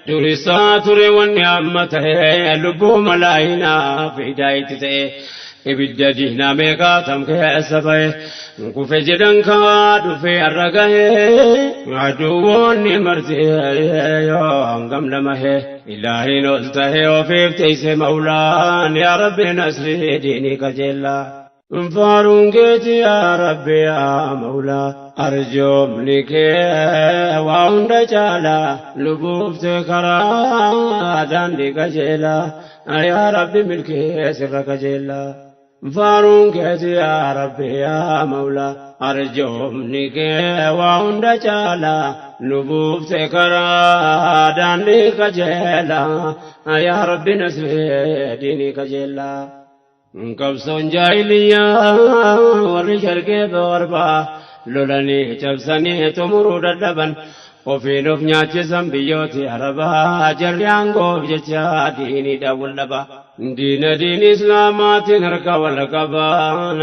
درسا تري والنعمته لبو ملاينا في دايته ibidda diinamee kaatam keessa bahe kufe jedhan kaadhu fi arragahe aduwwoonni martee yoo hangam lamahe ilaahiin ol tahee ofiif teeyse mawlaan yaa rabbi nasri diinii qajeellaa faaruun keeti yaa rabbi yaa mawlaa arjoomni kee waa hunda caalaa lubuufte karaa daandii qajeelaa yaa rabbi milkee sirra qajeellaa فارون كيت يا ربي يا مولا أرجومني كي وعند جالا لبوب تكرا داني كجيلا يا ربي نسوي ديني كجيلا كبسون جايليا ورشر كيف وربا لولاني جبساني تمرود الدبن وفي نفنيات زنبيوتي عربا جريان قوب جتا ديني داول لبا دين إسلامات نركا والقبان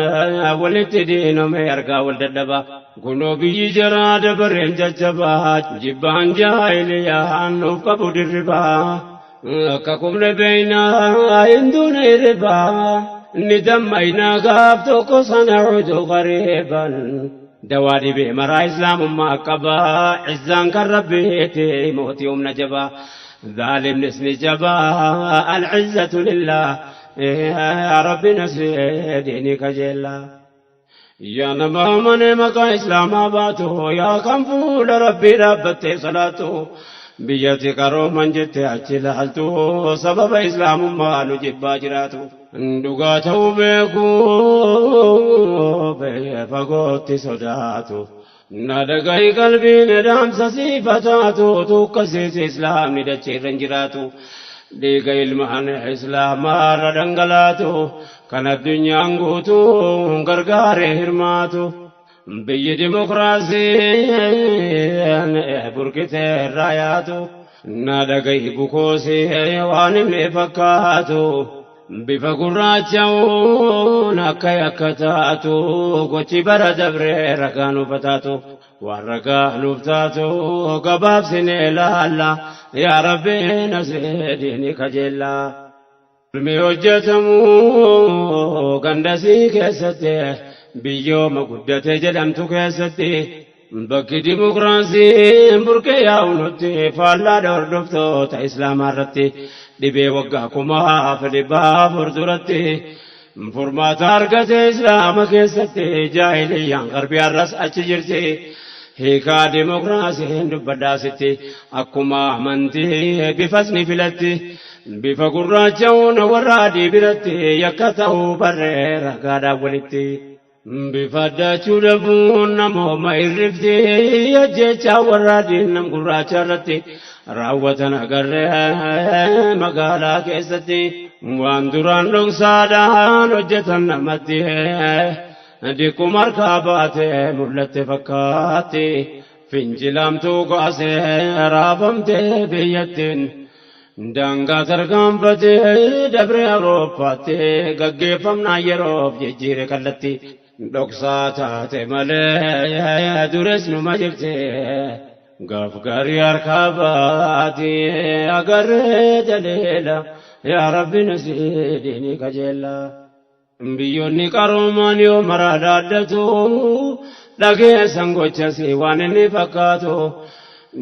ولت دين ميركا والدبا كنو بي جراد برين ججبا جبان جاهليا أنو كبود الربا ككم لبينا عندون الربا ندم أينا غابتو كسنعود غريبا دوادي بمرا إسلام ما قبا عزان كربيتي موت يوم نجبا ظالم نسني جبا العزة لله يا رب نسري دينك جلا يا نبا من مكا إسلام آباته يا كم فول ربي ربتي صلاته بيتي كرو من جت أجل حلته سبب إسلام ما نجيب باجراته دقاته بيكو بفقوت صداته نادقاي قلبي ندام سسيفتاتو توكسيس إسلام ندچي رنجراتو ديقاي المحن إسلام ردنگلاتو كان الدنيا انغوتو غرغاري هرماتو بي ديمقراسي بركته الراياتو نادقاي بكوسي وانم فكاتو bifa gurraacha'uun akka yakkataatu gochi bara dabree ragaa nuuf taatu waan ragaa nuuf taatu gabaabsinee laalla yaa rabbi nasree diinii kajeellaa ilmi hojjetamu gandasii keessatti biyyooma guddate jedhamtu keessatti bakki dimokiraasiin burqee yaa'unutti faallaa hordoftoota islaamaa irratti dhibee waggaa kumaaf dhibbaa furduratti furmaata argate islaama keessatti jaahiliyyaan garbii arras achi jirti hiikaa dimokiraasiin dubbadhaasitti akkuma amantii bifas ni filatti bifa gurraacha'uun warra adii biratti yakka ta'uu barree ragaadhaan walitti bifa addaachuu dhabuun namooma irrifti ajjechaa warra adii nam gurraacha irratti raawwatan agarree magaalaa keessatti waan duraan dhoksaadhaan hojjetan namatti dhikkuma harkaa baatee mul'atte fakkaatti fincilamtuu kaasee raafamtee biyyattiin daangaa tarkaanfatee dabree Awurooppaatti gaggeeffamnaa yeroof jijjiire kallatti dhoksaa taate malee dures numa jirtee gaaf gaarii harkaa baatee agarree jaleela yaa rabbi nasree diinii kajeellaa biyyoonni qaroomaan yoo maraa dhaaddatu dhageessan gochasi waan inni fakkaatu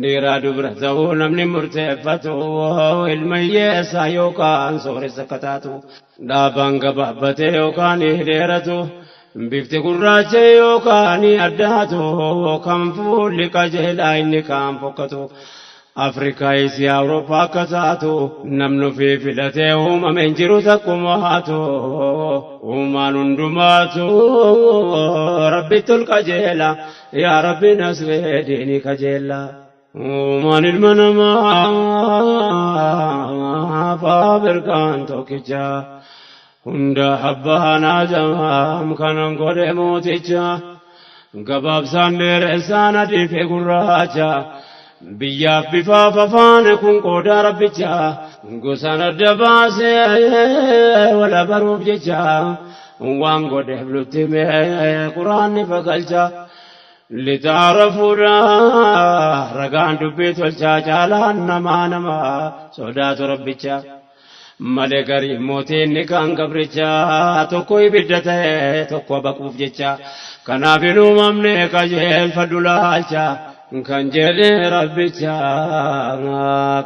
dhiiraa dubra ta'uu namni murteeffatu ilma hiyyeessaa yookaan sooressa akka taatu dhaabaan gabaabbatee yookaan dheeratu bifti gurraacha yookaan addaatu kan fuulli qajeelaa inni kaan fokkatu Afrikaa Isii Awurooppaa akka taatu namni fi filatee uumameen jiru takkuma haatu uumaan hundumaatu rabbitti ol qajeela yaa rabbi nasree diinii kajeela uumaan ilma namaa faabirkaan tokkicha hunda abbaan Aadaam kanan godhe mooticha gabaabsaan dheeressaan adii fi gurraacha biyyaaf bifaaf afaan kun qooda rabbicha gosaan adda baasee wala baruuf jecha waan godheef lutti mee quraanni fagalcha لتعرفوا رقان دبيت والشاجالا نما صدات ربك ملك موتين نكان قبرجا تكوي بدته تكو بكوف جچا كنافنو ممني كجيل فدلالچا كان جل ربچا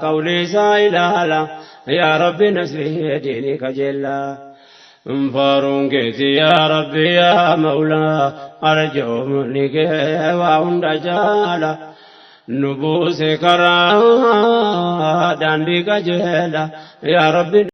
قولي سايلالا يا رب نسري ديني كجلا فارونكتي يا ربي يا مولا أرجو منك وعند جالا نبوس كرا داندي كجلا يا رب